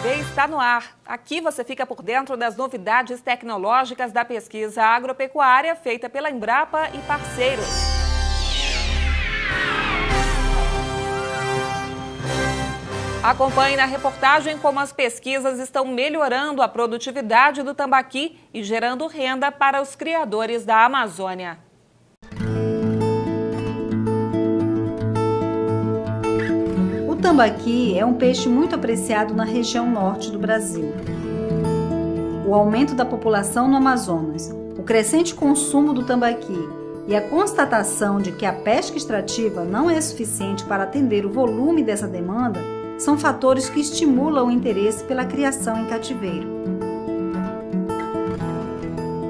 TV está no ar. Aqui você fica por dentro das novidades tecnológicas da pesquisa agropecuária feita pela Embrapa e parceiros. Acompanhe na reportagem como as pesquisas estão melhorando a produtividade do tambaqui e gerando renda para os criadores da Amazônia. O tambaqui é um peixe muito apreciado na região norte do Brasil. O aumento da população no Amazonas, o crescente consumo do tambaqui e a constatação de que a pesca extrativa não é suficiente para atender o volume dessa demanda são fatores que estimulam o interesse pela criação em cativeiro.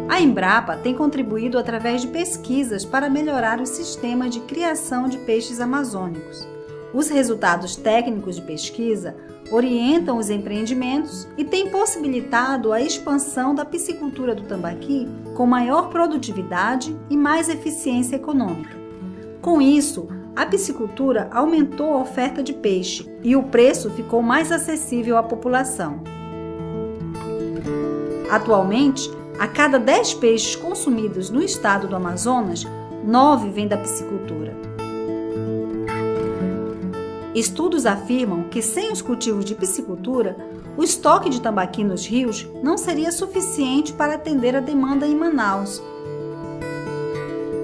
A Embrapa tem contribuído através de pesquisas para melhorar o sistema de criação de peixes amazônicos. Os resultados técnicos de pesquisa orientam os empreendimentos e têm possibilitado a expansão da piscicultura do tambaqui com maior produtividade e mais eficiência econômica. Com isso, a piscicultura aumentou a oferta de peixe e o preço ficou mais acessível à população. Atualmente, a cada 10 peixes consumidos no estado do Amazonas, 9 vêm da piscicultura. Estudos afirmam que sem os cultivos de piscicultura, o estoque de tambaqui nos rios não seria suficiente para atender a demanda em Manaus.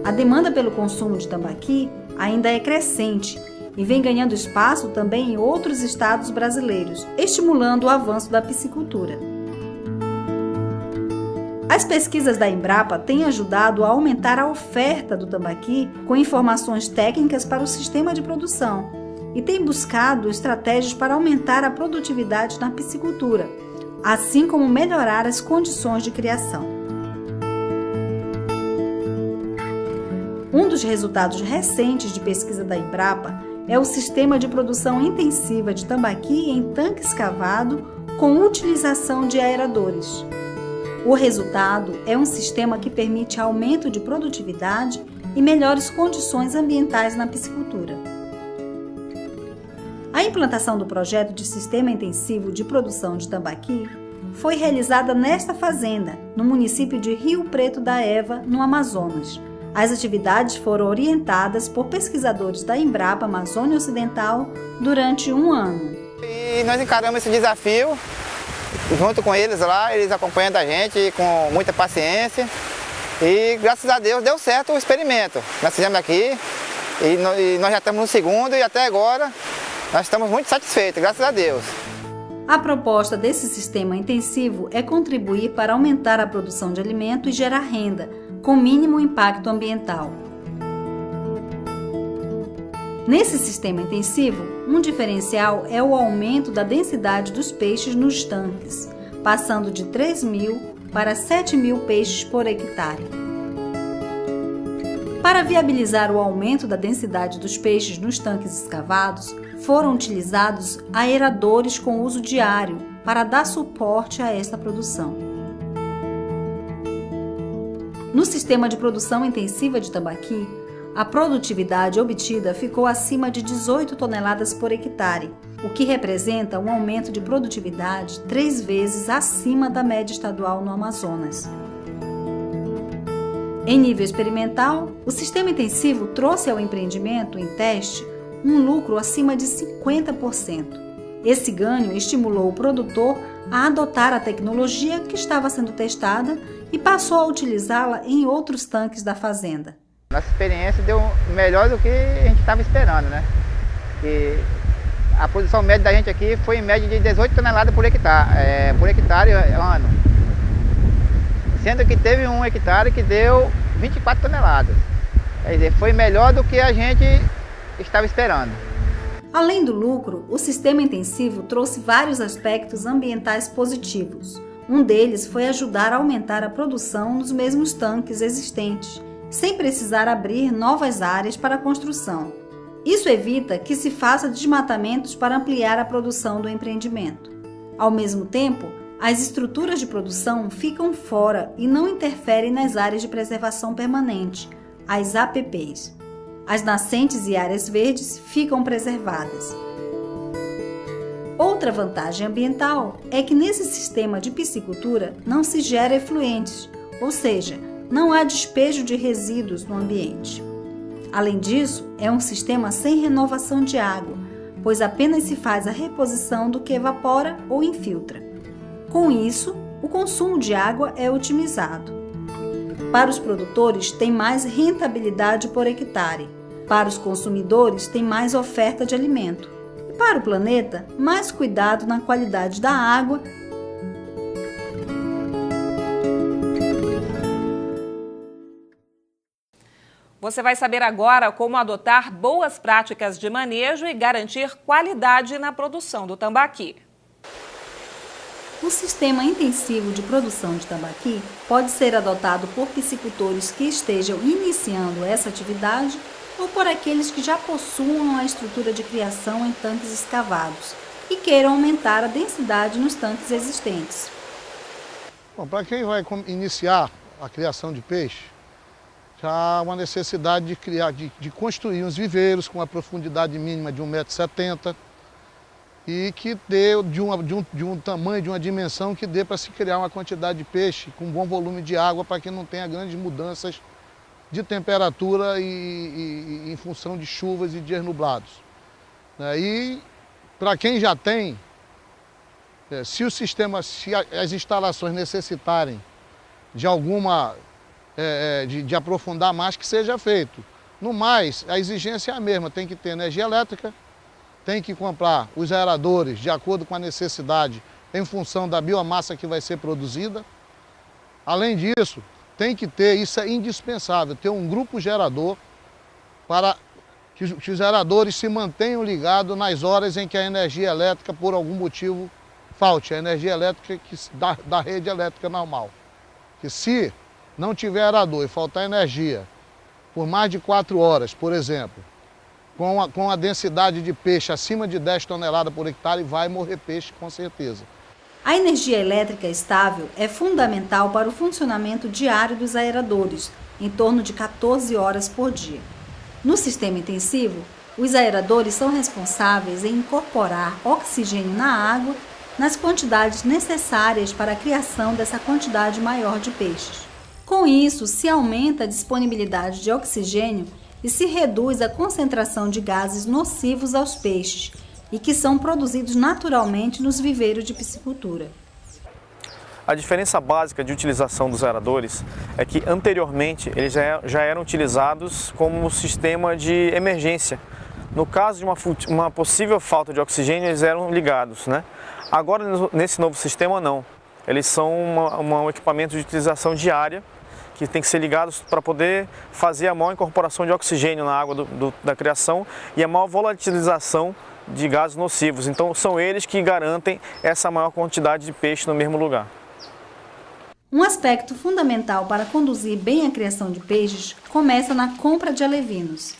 A demanda pelo consumo de tambaqui ainda é crescente e vem ganhando espaço também em outros estados brasileiros, estimulando o avanço da piscicultura. As pesquisas da Embrapa têm ajudado a aumentar a oferta do tambaqui com informações técnicas para o sistema de produção e tem buscado estratégias para aumentar a produtividade na piscicultura, assim como melhorar as condições de criação. Um dos resultados recentes de pesquisa da Embrapa é o sistema de produção intensiva de tambaqui em tanque escavado com utilização de aeradores. O resultado é um sistema que permite aumento de produtividade e melhores condições ambientais na piscicultura. A implantação do projeto de sistema intensivo de produção de tambaqui foi realizada nesta fazenda, no município de Rio Preto da Eva, no Amazonas. As atividades foram orientadas por pesquisadores da Embrapa Amazônia Ocidental durante um ano. E nós encaramos esse desafio junto com eles lá, eles acompanhando a gente com muita paciência e graças a Deus deu certo o experimento. Nós fizemos aqui e nós já estamos no segundo e até agora nós estamos muito satisfeitos, graças a Deus. A proposta desse sistema intensivo é contribuir para aumentar a produção de alimento e gerar renda, com mínimo impacto ambiental. Nesse sistema intensivo, um diferencial é o aumento da densidade dos peixes nos tanques, passando de 3.000 para 7.000 peixes por hectare. Para viabilizar o aumento da densidade dos peixes nos tanques escavados, foram utilizados aeradores com uso diário para dar suporte a esta produção. No sistema de produção intensiva de tambaqui, a produtividade obtida ficou acima de 18 toneladas por hectare, o que representa um aumento de produtividade 3 vezes acima da média estadual no Amazonas. Em nível experimental, o sistema intensivo trouxe ao empreendimento em teste um lucro acima de 50%. Esse ganho estimulou o produtor a adotar a tecnologia que estava sendo testada e passou a utilizá-la em outros tanques da fazenda. Nossa experiência deu melhor do que a gente estava esperando, né? E a produção média da gente aqui foi em média de 18 toneladas por hectare ano. Sendo que teve um hectare que deu 24 toneladas. Quer dizer, foi melhor do que a gente estava esperando. Além do lucro, o sistema intensivo trouxe vários aspectos ambientais positivos. Um deles foi ajudar a aumentar a produção nos mesmos tanques existentes, sem precisar abrir novas áreas para a construção. Isso evita que se faça desmatamentos para ampliar a produção do empreendimento. Ao mesmo tempo, as estruturas de produção ficam fora e não interferem nas áreas de preservação permanente, as APPs. As nascentes e áreas verdes ficam preservadas. Outra vantagem ambiental é que nesse sistema de piscicultura não se gera efluentes, ou seja, não há despejo de resíduos no ambiente. Além disso, é um sistema sem renovação de água, pois apenas se faz a reposição do que evapora ou infiltra. Com isso, o consumo de água é otimizado. Para os produtores, tem mais rentabilidade por hectare. Para os consumidores, tem mais oferta de alimento. E para o planeta, mais cuidado na qualidade da água. Você vai saber agora como adotar boas práticas de manejo e garantir qualidade na produção do tambaqui. O sistema intensivo de produção de tambaqui pode ser adotado por piscicultores que estejam iniciando essa atividade ou por aqueles que já possuam a estrutura de criação em tanques escavados e queiram aumentar a densidade nos tanques existentes. Bom, para quem vai iniciar a criação de peixe, já há uma necessidade de construir uns viveiros com uma profundidade mínima de 1,70 m e que dê de um tamanho, de uma dimensão que dê para se criar uma quantidade de peixe com bom volume de água para que não tenha grandes mudanças de temperatura e em função de chuvas e dias nublados. E para quem já tem, se as instalações necessitarem de alguma de aprofundar mais, que seja feito. No mais, a exigência é a mesma, tem que ter energia elétrica, tem que comprar os aeradores de acordo com a necessidade em função da biomassa que vai ser produzida. Além disso, tem que ter, isso é indispensável, ter um grupo gerador para que os geradores se mantenham ligados nas horas em que a energia elétrica, por algum motivo, falte, a energia elétrica da rede elétrica normal. Que se não tiver aerador e faltar energia por mais de 4 horas, por exemplo, com a densidade de peixe acima de 10 toneladas por hectare, vai morrer peixe com certeza. A energia elétrica estável é fundamental para o funcionamento diário dos aeradores, em torno de 14 horas por dia. No sistema intensivo, os aeradores são responsáveis em incorporar oxigênio na água nas quantidades necessárias para a criação dessa quantidade maior de peixes. Com isso, se aumenta a disponibilidade de oxigênio e se reduz a concentração de gases nocivos aos peixes e que são produzidos naturalmente nos viveiros de piscicultura. A diferença básica de utilização dos aeradores é que anteriormente eles já eram utilizados como sistema de emergência. No caso de uma possível falta de oxigênio, eles eram ligados, né? Agora, nesse novo sistema, não. Eles são um equipamento de utilização diária que tem que ser ligados para poder fazer a maior incorporação de oxigênio na água da criação e a maior volatilização de gases nocivos. Então, são eles que garantem essa maior quantidade de peixe no mesmo lugar. Um aspecto fundamental para conduzir bem a criação de peixes começa na compra de alevinos.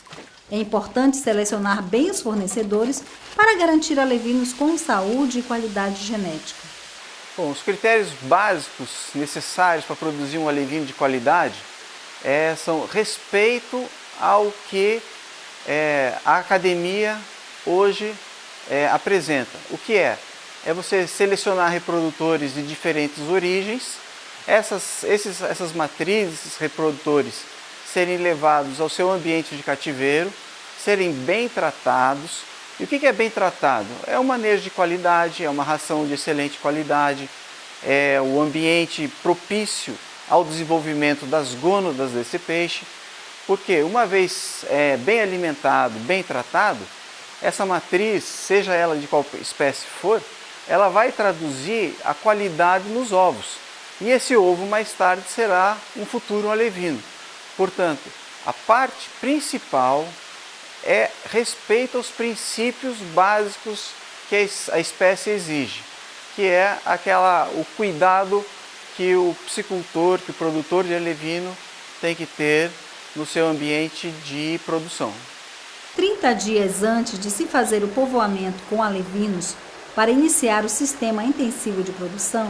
É importante selecionar bem os fornecedores para garantir alevinos com saúde e qualidade genética. Bom, os critérios básicos necessários para produzir um alevino de qualidade são respeito ao que a academia hoje apresenta. O que é? É você selecionar reprodutores de diferentes origens, essas matrizes, esses reprodutores, serem levados ao seu ambiente de cativeiro, serem bem tratados. E o que é bem tratado? É um manejo de qualidade, é uma ração de excelente qualidade, é o ambiente propício ao desenvolvimento das gônadas desse peixe, porque uma vez bem alimentado, bem tratado, essa matriz, seja ela de qual espécie for, ela vai traduzir a qualidade nos ovos. E esse ovo mais tarde será um futuro alevino. Portanto, a parte principal é respeito aos princípios básicos que a espécie exige, que é o cuidado que o piscicultor, que o produtor de alevino tem que ter no seu ambiente de produção. 30 dias antes de se fazer o povoamento com alevinos para iniciar o sistema intensivo de produção,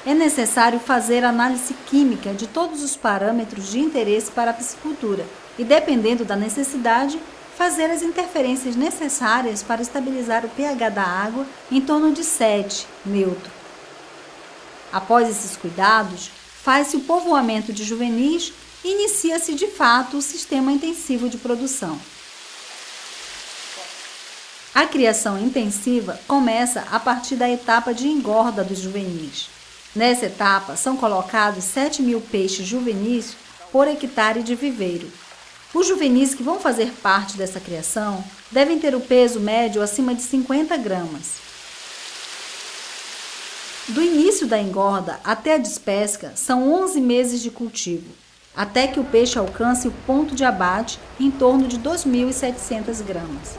é necessário fazer análise química de todos os parâmetros de interesse para a piscicultura e, dependendo da necessidade, fazer as interferências necessárias para estabilizar o pH da água em torno de 7, neutro. Após esses cuidados, faz-se o povoamento de juvenis e inicia-se de fato o sistema intensivo de produção. A criação intensiva começa a partir da etapa de engorda dos juvenis. Nessa etapa, são colocados 7.000 peixes juvenis por hectare de viveiro. Os juvenis que vão fazer parte dessa criação devem ter o peso médio acima de 50 gramas. Do início da engorda até a despesca são 11 meses de cultivo, até que o peixe alcance o ponto de abate em torno de 2.700 gramas.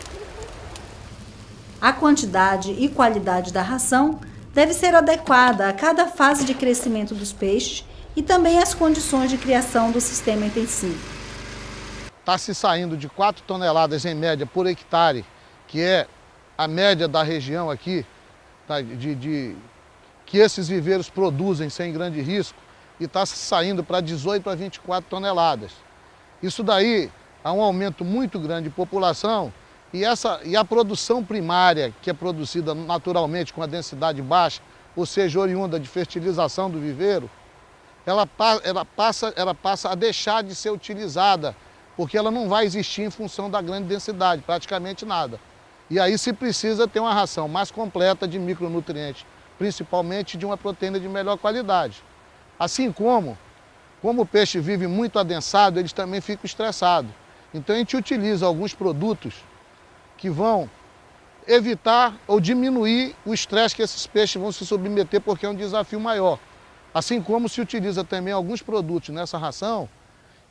A quantidade e qualidade da ração deve ser adequada a cada fase de crescimento dos peixes e também às condições de criação do sistema intensivo. Está se saindo de 4 toneladas em média por hectare, que é a média da região aqui, tá, que esses viveiros produzem sem grande risco, e está saindo para 18 a 24 toneladas. Isso daí há um aumento muito grande de população e a produção primária, que é produzida naturalmente com a densidade baixa, ou seja, oriunda de fertilização do viveiro, ela passa a deixar de ser utilizada, porque ela não vai existir em função da grande densidade, praticamente nada. E aí se precisa ter uma ração mais completa de micronutrientes, principalmente de uma proteína de melhor qualidade. Assim como o peixe vive muito adensado, eles também ficam estressados. Então a gente utiliza alguns produtos que vão evitar ou diminuir o estresse que esses peixes vão se submeter, porque é um desafio maior. Assim como se utiliza também alguns produtos nessa ração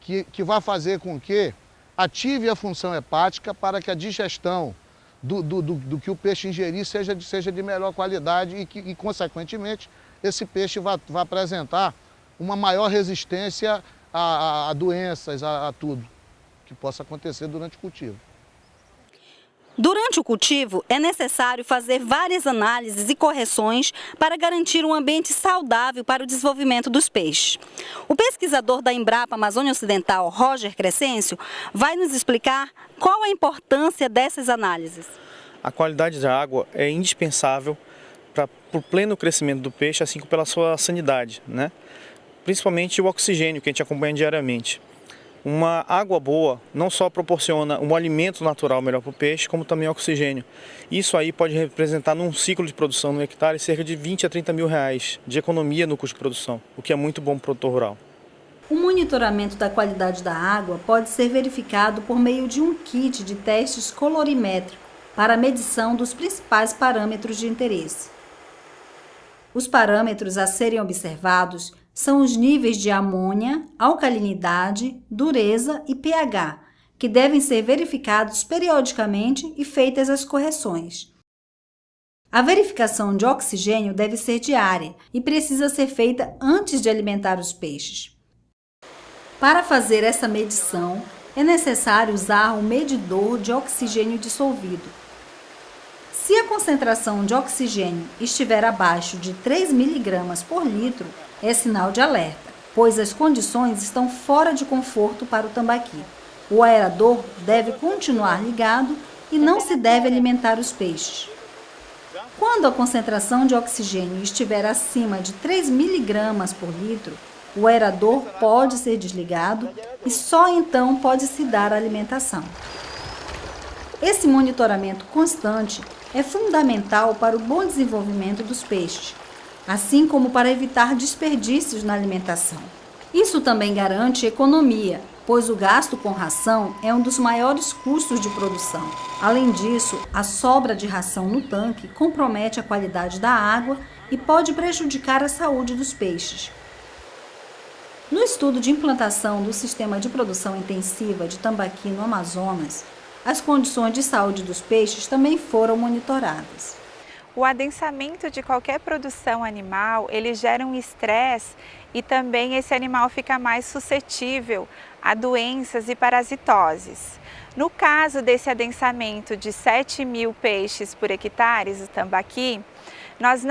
que vai fazer com que ative a função hepática para que a digestão do que o peixe ingerir seja de melhor qualidade e consequentemente, esse peixe vai apresentar uma maior resistência a doenças, a tudo que possa acontecer durante o cultivo. Durante o cultivo, é necessário fazer várias análises e correções para garantir um ambiente saudável para o desenvolvimento dos peixes. O pesquisador da Embrapa Amazônia Ocidental, Roger Crescêncio, vai nos explicar qual a importância dessas análises. A qualidade da água é indispensável para o pleno crescimento do peixe, assim como pela sua sanidade, né? Principalmente o oxigênio que a gente acompanha diariamente. Uma água boa não só proporciona um alimento natural melhor para o peixe, como também oxigênio. Isso aí pode representar num ciclo de produção no hectare cerca de 20 a 30 mil reais de economia no custo de produção, o que é muito bom para o produtor rural. O monitoramento da qualidade da água pode ser verificado por meio de um kit de testes colorimétrico para a medição dos principais parâmetros de interesse. Os parâmetros a serem observados são os níveis de amônia, alcalinidade, dureza e pH, que devem ser verificados periodicamente e feitas as correções. A verificação de oxigênio deve ser diária e precisa ser feita antes de alimentar os peixes. Para fazer essa medição, é necessário usar um medidor de oxigênio dissolvido. Se a concentração de oxigênio estiver abaixo de 3 mg por litro, é sinal de alerta, pois as condições estão fora de conforto para o tambaqui. O aerador deve continuar ligado e não se deve alimentar os peixes. Quando a concentração de oxigênio estiver acima de 3 mg por litro, o aerador pode ser desligado e só então pode-se dar a alimentação. Esse monitoramento constante é fundamental para o bom desenvolvimento dos peixes, assim como para evitar desperdícios na alimentação. Isso também garante economia, pois o gasto com ração é um dos maiores custos de produção. Além disso, a sobra de ração no tanque compromete a qualidade da água e pode prejudicar a saúde dos peixes. No estudo de implantação do sistema de produção intensiva de tambaqui no Amazonas, as condições de saúde dos peixes também foram monitoradas. O adensamento de qualquer produção animal, ele gera um estresse e também esse animal fica mais suscetível a doenças e parasitoses. No caso desse adensamento de 7.000 peixes por hectare, o tambaqui, nós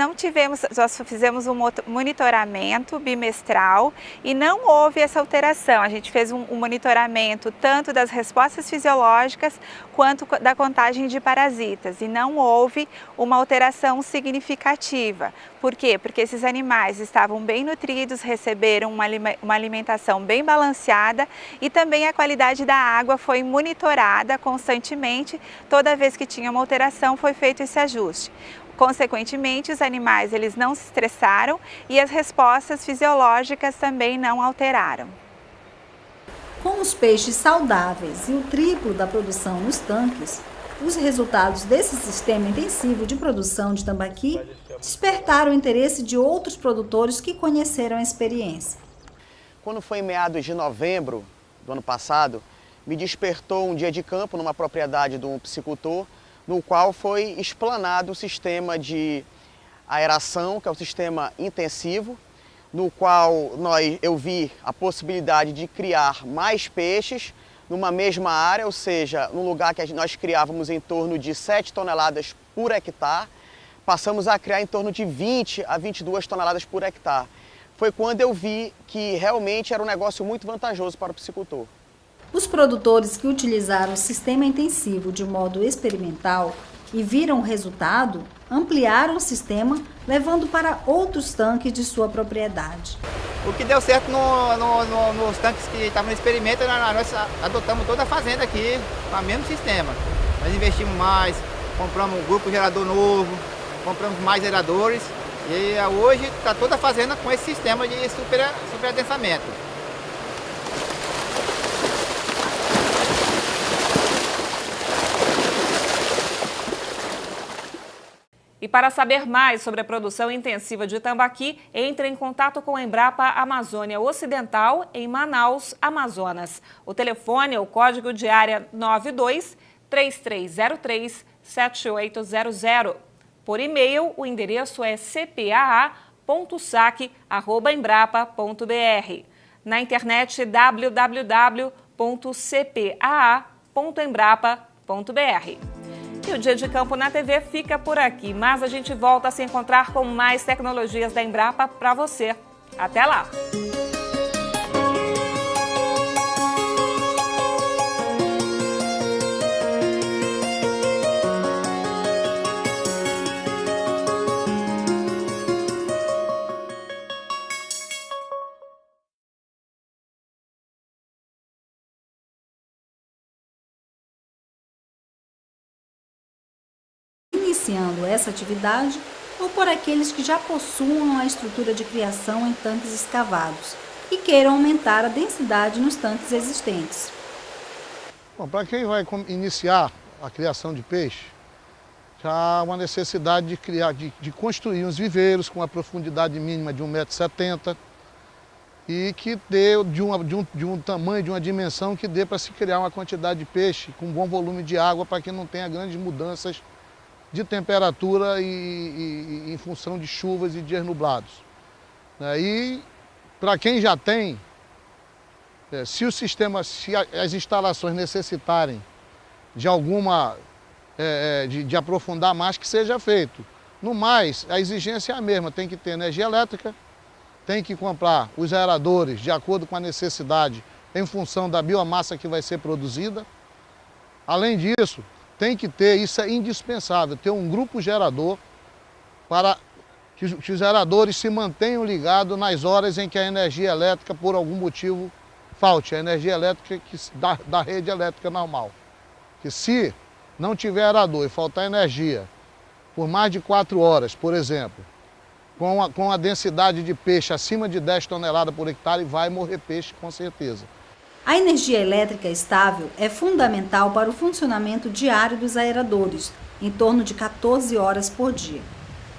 fizemos um monitoramento bimestral e não houve essa alteração. A gente fez um monitoramento tanto das respostas fisiológicas quanto da contagem de parasitas e não houve uma alteração significativa. Por quê? Porque esses animais estavam bem nutridos, receberam uma alimentação bem balanceada e também a qualidade da água foi monitorada constantemente. Toda vez que tinha uma alteração foi feito esse ajuste. Consequentemente, os animais eles não se estressaram e as respostas fisiológicas também não alteraram. Com os peixes saudáveis e o triplo da produção nos tanques, os resultados desse sistema intensivo de produção de tambaqui despertaram o interesse de outros produtores que conheceram a experiência. Quando foi em meados de novembro do ano passado, me despertou um dia de campo numa propriedade de um piscicultor, no qual foi explanado o sistema de aeração, que é um sistema intensivo, no qual eu vi a possibilidade de criar mais peixes numa mesma área, ou seja, num lugar que nós criávamos em torno de 7 toneladas por hectare, passamos a criar em torno de 20 a 22 toneladas por hectare. Foi quando eu vi que realmente era um negócio muito vantajoso para o piscicultor. Os produtores que utilizaram o sistema intensivo de modo experimental e viram o resultado, ampliaram o sistema, levando para outros tanques de sua propriedade. O que deu certo nos tanques que estavam no experimento, nós adotamos toda a fazenda aqui com o mesmo sistema. Nós investimos mais, compramos um grupo gerador novo, compramos mais geradores e hoje está toda a fazenda com esse sistema de superadensamento. E para saber mais sobre a produção intensiva de tambaqui, entre em contato com a Embrapa Amazônia Ocidental, em Manaus, Amazonas. O telefone é o código de área 92-3303-7800. Por e-mail, o endereço é cpaa.sac@embrapa.br. Na internet, www.cpaa.embrapa.br. E o Dia de Campo na TV fica por aqui, mas a gente volta a se encontrar com mais tecnologias da Embrapa para você. Até lá! Iniciando essa atividade ou por aqueles que já possuam a estrutura de criação em tanques escavados e queiram aumentar a densidade nos tanques existentes. Bom, para quem vai iniciar a criação de peixe, já há uma necessidade de construir uns viveiros com a profundidade mínima de 1,70 m e que dê de um tamanho, de uma dimensão que dê para se criar uma quantidade de peixe com bom volume de água para que não tenha grandes mudanças de temperatura e em função de chuvas e dias nublados. E para quem já tem, se o sistema, se as instalações necessitarem de alguma, de aprofundar mais, que seja feito. No mais, a exigência é a mesma, tem que ter energia elétrica, tem que comprar os aeradores de acordo com a necessidade em função da biomassa que vai ser produzida. Além disso, tem que ter, isso é indispensável, ter um grupo gerador para que os geradores se mantenham ligados nas horas em que a energia elétrica, por algum motivo, falte. A energia elétrica da rede elétrica normal. Que se não tiver aerador e faltar energia por mais de 4 horas, por exemplo, com a densidade de peixe acima de 10 toneladas por hectare, vai morrer peixe com certeza. A energia elétrica estável é fundamental para o funcionamento diário dos aeradores, em torno de 14 horas por dia.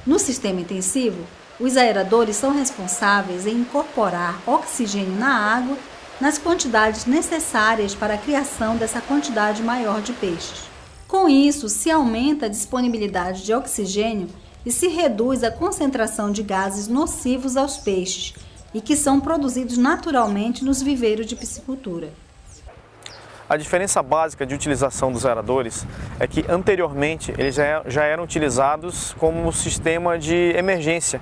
No sistema intensivo, os aeradores são responsáveis em incorporar oxigênio na água nas quantidades necessárias para a criação dessa quantidade maior de peixes. Com isso, se aumenta a disponibilidade de oxigênio e se reduz a concentração de gases nocivos aos peixes, e que são produzidos naturalmente nos viveiros de piscicultura. A diferença básica de utilização dos aeradores é que anteriormente eles já eram utilizados como sistema de emergência.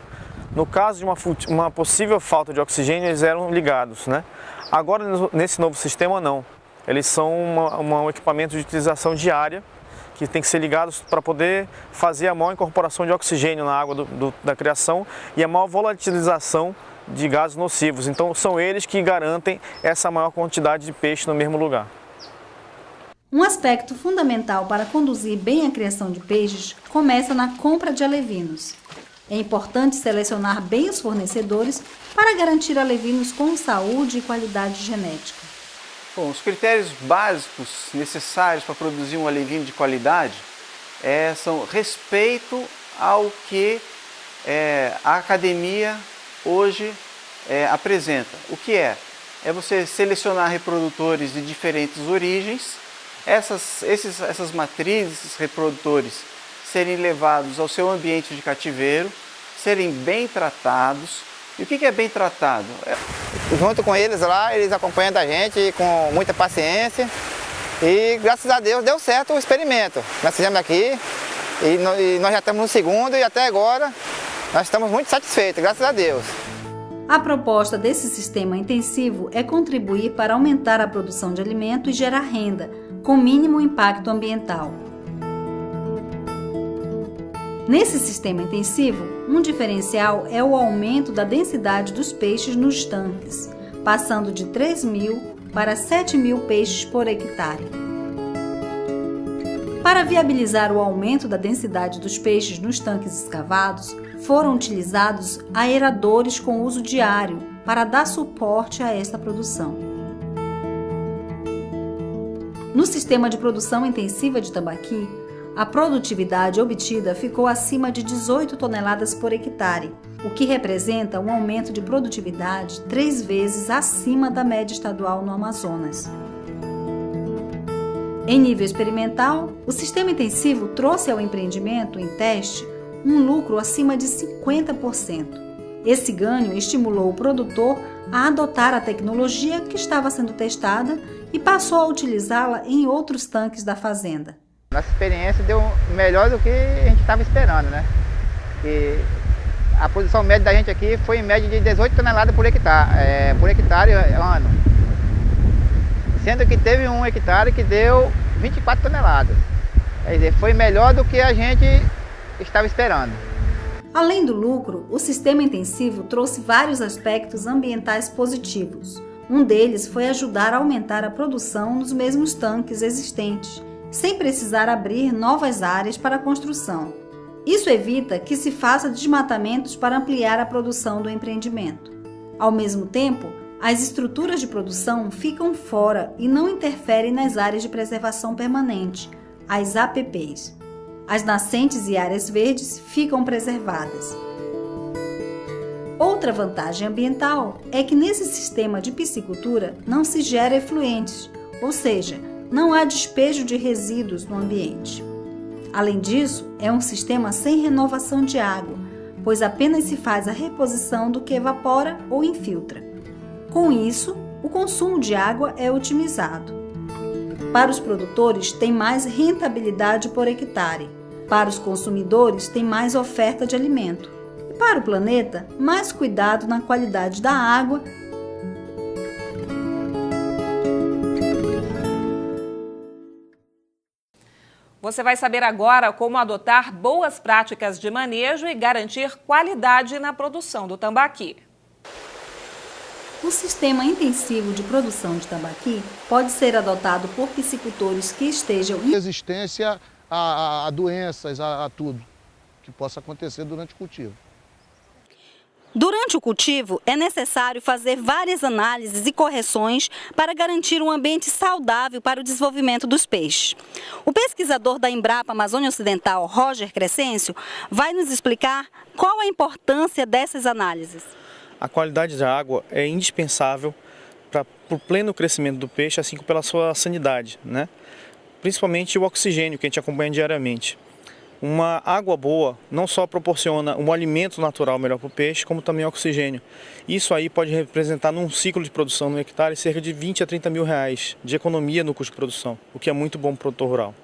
No caso de uma possível falta de oxigênio, eles eram ligados, né? Agora, nesse novo sistema, não. Eles são um equipamento de utilização diária que tem que ser ligados para poder fazer a maior incorporação de oxigênio na água da criação e a maior volatilização de gases nocivos. Então, são eles que garantem essa maior quantidade de peixe no mesmo lugar. Um aspecto fundamental para conduzir bem a criação de peixes começa na compra de alevinos. É importante selecionar bem os fornecedores para garantir alevinos com saúde e qualidade genética. Bom, os critérios básicos necessários para produzir um alevino de qualidade são respeito ao que a academia hoje apresenta. O que é? É você selecionar reprodutores de diferentes origens, essas matrizes, esses reprodutores serem levados ao seu ambiente de cativeiro, serem bem tratados. E o que é bem tratado? Junto com eles lá, eles acompanham a gente com muita paciência e graças a Deus deu certo o experimento. Nós fizemos aqui e nós já estamos no segundo e até agora nós estamos muito satisfeitos, graças a Deus. A proposta desse sistema intensivo é contribuir para aumentar a produção de alimento e gerar renda, com mínimo impacto ambiental. Nesse sistema intensivo, um diferencial é o aumento da densidade dos peixes nos tanques, passando de 3.000 para 7.000 peixes por hectare. Para viabilizar o aumento da densidade dos peixes nos tanques escavados, foram utilizados aeradores com uso diário para dar suporte a esta produção. No sistema de produção intensiva de tambaqui, a produtividade obtida ficou acima de 18 toneladas por hectare, o que representa um aumento de produtividade 3 vezes acima da média estadual no Amazonas. Em nível experimental, o sistema intensivo trouxe ao empreendimento em teste um lucro acima de 50%. Esse ganho estimulou o produtor a adotar a tecnologia que estava sendo testada e passou a utilizá-la em outros tanques da fazenda. Nossa experiência deu melhor do que a gente estava esperando, né? E a produção média da gente aqui foi em média de 18 toneladas por hectare ano. Sendo que teve um hectare que deu 24 toneladas. Quer dizer, foi melhor do que a gente estava esperando. Além do lucro, o sistema intensivo trouxe vários aspectos ambientais positivos. Um deles foi ajudar a aumentar a produção nos mesmos tanques existentes, sem precisar abrir novas áreas para a construção. Isso evita que se faça desmatamentos para ampliar a produção do empreendimento. Ao mesmo tempo, as estruturas de produção ficam fora e não interferem nas áreas de preservação permanente, as APPs. As nascentes e áreas verdes ficam preservadas. Outra vantagem ambiental é que nesse sistema de piscicultura não se gera efluentes, ou seja, não há despejo de resíduos no ambiente. Além disso, é um sistema sem renovação de água, pois apenas se faz a reposição do que evapora ou infiltra. Com isso, o consumo de água é otimizado. Para os produtores, tem mais rentabilidade por hectare. Para os consumidores, tem mais oferta de alimento. E para o planeta, mais cuidado na qualidade da água. Você vai saber agora como adotar boas práticas de manejo e garantir qualidade na produção do tambaqui. O sistema intensivo de produção de tambaqui pode ser adotado por piscicultores que estejam em resistência a doenças, a tudo que possa acontecer durante o cultivo. Durante o cultivo, é necessário fazer várias análises e correções para garantir um ambiente saudável para o desenvolvimento dos peixes. O pesquisador da Embrapa Amazônia Ocidental, Roger Crescêncio, vai nos explicar qual a importância dessas análises. A qualidade da água é indispensável para o pleno crescimento do peixe, assim como pela sua sanidade, né? Principalmente o oxigênio que a gente acompanha diariamente. Uma água boa não só proporciona um alimento natural melhor para o peixe, como também oxigênio. Isso aí pode representar num ciclo de produção no hectare cerca de 20 a 30 mil reais de economia no custo de produção, o que é muito bom para o produtor rural.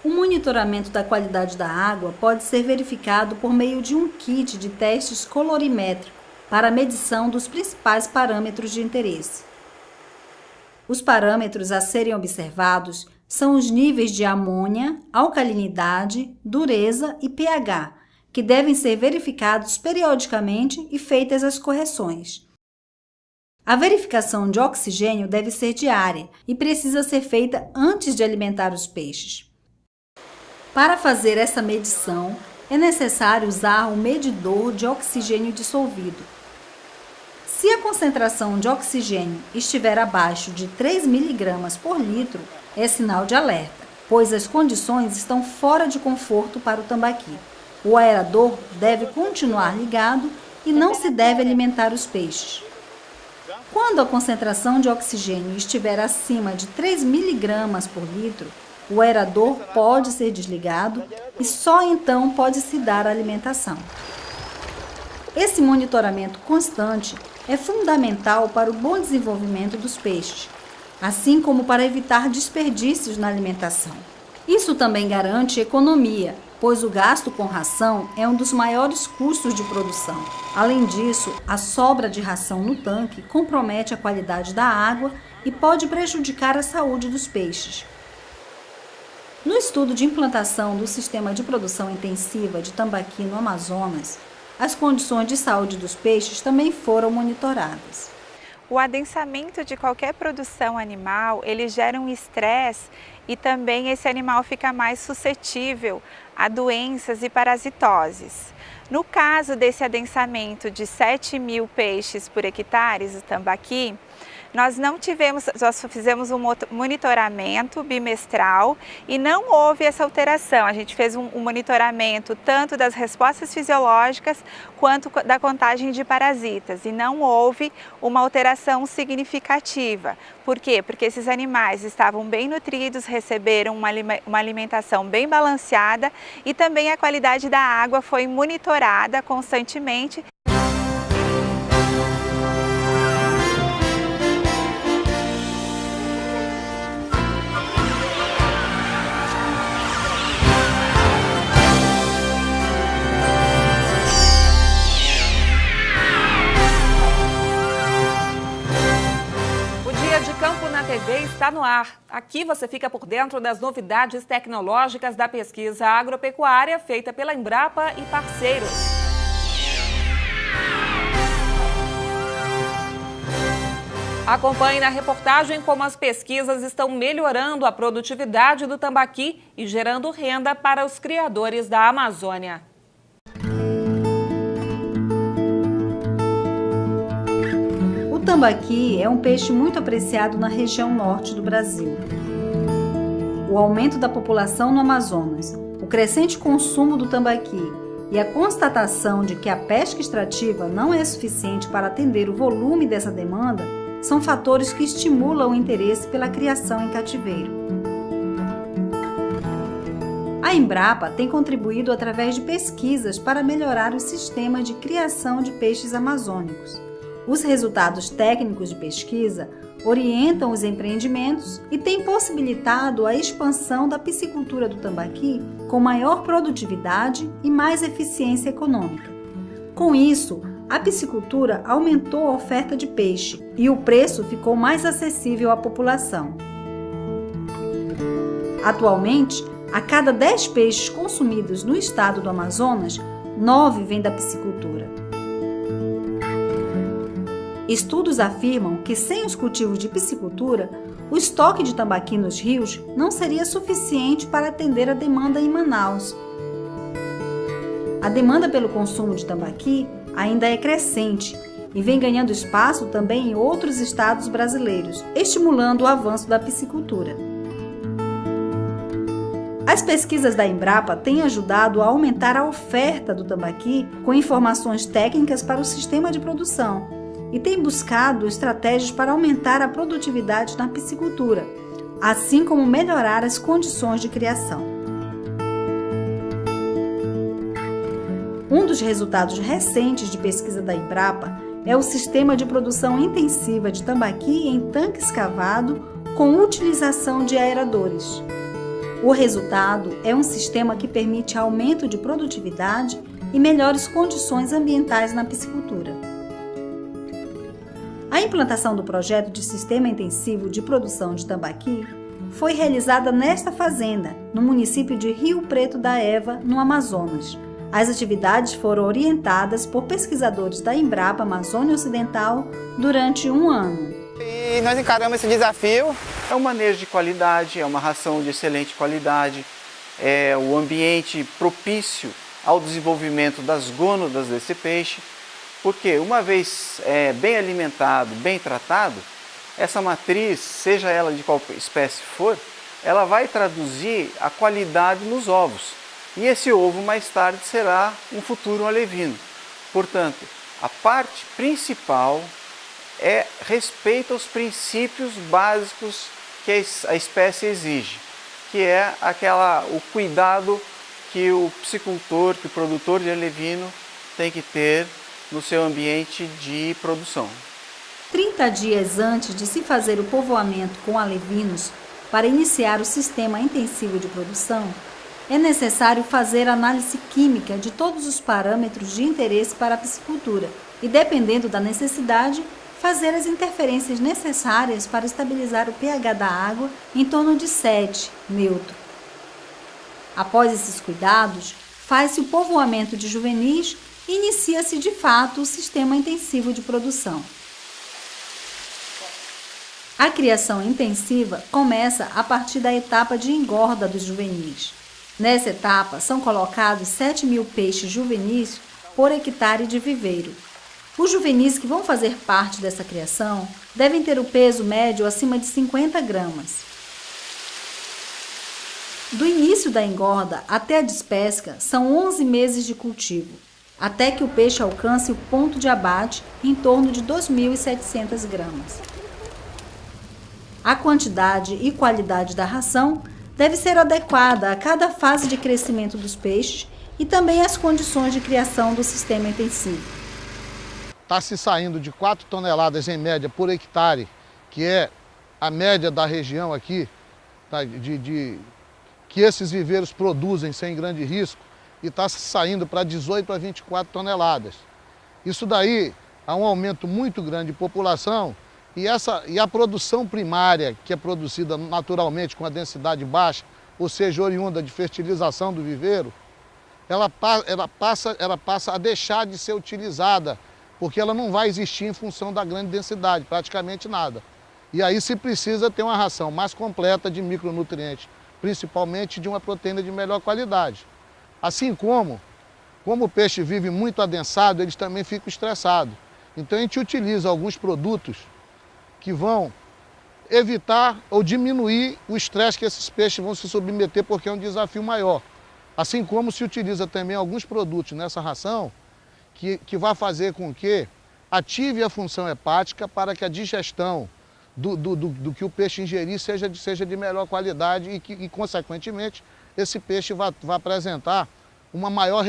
O monitoramento da qualidade da água pode ser verificado por meio de um kit de testes colorimétrico para a medição dos principais parâmetros de interesse. Os parâmetros a serem observados são os níveis de amônia, alcalinidade, dureza e pH, que devem ser verificados periodicamente e feitas as correções. A verificação de oxigênio deve ser diária e precisa ser feita antes de alimentar os peixes. Para fazer essa medição, é necessário usar o medidor de oxigênio dissolvido. Se a concentração de oxigênio estiver abaixo de 3 mg por litro, é sinal de alerta, pois as condições estão fora de conforto para o tambaqui. O aerador deve continuar ligado e não se deve alimentar os peixes. Quando a concentração de oxigênio estiver acima de 3 mg por litro, o aerador pode ser desligado e só então pode-se dar a alimentação. Esse monitoramento constante é fundamental para o bom desenvolvimento dos peixes, assim como para evitar desperdícios na alimentação. Isso também garante economia, pois o gasto com ração é um dos maiores custos de produção. Além disso, a sobra de ração no tanque compromete a qualidade da água e pode prejudicar a saúde dos peixes. No estudo de implantação do sistema de produção intensiva de tambaqui no Amazonas, as condições de saúde dos peixes também foram monitoradas. O adensamento de qualquer produção animal, ele gera um estresse e também esse animal fica mais suscetível a doenças e parasitoses. No caso desse adensamento de 7 mil peixes por hectare, o tambaqui, nós fizemos um monitoramento bimestral e não houve essa alteração. A gente fez um monitoramento tanto das respostas fisiológicas quanto da contagem de parasitas e não houve uma alteração significativa. Por quê? Porque esses animais estavam bem nutridos, receberam uma alimentação bem balanceada e também a qualidade da água foi monitorada constantemente. TV está no ar. Aqui você fica por dentro das novidades tecnológicas da pesquisa agropecuária feita pela Embrapa e parceiros. Acompanhe na reportagem como as pesquisas estão melhorando a produtividade do tambaqui e gerando renda para os criadores da Amazônia. O tambaqui é um peixe muito apreciado na região norte do Brasil. O aumento da população no Amazonas, o crescente consumo do tambaqui e a constatação de que a pesca extrativa não é suficiente para atender o volume dessa demanda são fatores que estimulam o interesse pela criação em cativeiro. A Embrapa tem contribuído através de pesquisas para melhorar o sistema de criação de peixes amazônicos. Os resultados técnicos de pesquisa orientam os empreendimentos e têm possibilitado a expansão da piscicultura do tambaqui com maior produtividade e mais eficiência econômica. Com isso, a piscicultura aumentou a oferta de peixe e o preço ficou mais acessível à população. Atualmente, a cada 10 peixes consumidos no estado do Amazonas, 9 vêm da piscicultura. Estudos afirmam que sem os cultivos de piscicultura, o estoque de tambaqui nos rios não seria suficiente para atender a demanda em Manaus. A demanda pelo consumo de tambaqui ainda é crescente e vem ganhando espaço também em outros estados brasileiros, estimulando o avanço da piscicultura. As pesquisas da Embrapa têm ajudado a aumentar a oferta do tambaqui com informações técnicas para o sistema de produção e tem buscado estratégias para aumentar a produtividade na piscicultura, assim como melhorar as condições de criação. Um dos resultados recentes de pesquisa da Embrapa é o sistema de produção intensiva de tambaqui em tanque escavado com utilização de aeradores. O resultado é um sistema que permite aumento de produtividade e melhores condições ambientais na piscicultura. A implantação do projeto de sistema intensivo de produção de tambaqui foi realizada nesta fazenda, no município de Rio Preto da Eva, no Amazonas. As atividades foram orientadas por pesquisadores da Embrapa Amazônia Ocidental durante um ano. E nós encaramos esse desafio. É um manejo de qualidade, é uma ração de excelente qualidade, é o ambiente propício ao desenvolvimento das gônadas desse peixe, porque uma vez bem alimentado, bem tratado, essa matriz, seja ela de qual espécie for, ela vai traduzir a qualidade nos ovos. E esse ovo mais tarde será um futuro alevino. Portanto, a parte principal é respeito aos princípios básicos que a espécie exige, que é o cuidado que o piscicultor, que o produtor de alevino tem que ter no seu ambiente de produção. 30 dias antes de se fazer o povoamento com alevinos para iniciar o sistema intensivo de produção, é necessário fazer análise química de todos os parâmetros de interesse para a piscicultura e, dependendo da necessidade, fazer as interferências necessárias para estabilizar o pH da água em torno de 7, neutro. Após esses cuidados, faz-se o povoamento de juvenis e inicia-se de fato o sistema intensivo de produção. A criação intensiva começa a partir da etapa de engorda dos juvenis. Nessa etapa, são colocados 7.000 peixes juvenis por hectare de viveiro. Os juvenis que vão fazer parte dessa criação devem ter o peso médio acima de 50 gramas. Do início da engorda até a despesca são 11 meses de cultivo, até que o peixe alcance o ponto de abate em torno de 2.700 gramas. A quantidade e qualidade da ração deve ser adequada a cada fase de crescimento dos peixes e também às condições de criação do sistema intensivo. Está se saindo de 4 toneladas em média por hectare, que é a média da região aqui, que esses viveiros produzem sem grande risco, e está se saindo para 18 a 24 toneladas. Isso daí há um aumento muito grande de população e a produção primária, que é produzida naturalmente com a densidade baixa, ou seja, oriunda de fertilização do viveiro, ela passa a deixar de ser utilizada, porque ela não vai existir em função da grande densidade, praticamente nada. E aí se precisa ter uma ração mais completa de micronutrientes, principalmente de uma proteína de melhor qualidade. Assim como o peixe vive muito adensado, eles também ficam estressados. Então a gente utiliza alguns produtos que vão evitar ou diminuir o estresse que esses peixes vão se submeter, porque é um desafio maior. Assim como se utiliza também alguns produtos nessa ração que vai fazer com que ative a função hepática para que a digestão do que o peixe ingerir seja de melhor qualidade e consequentemente, esse peixe vai apresentar uma maior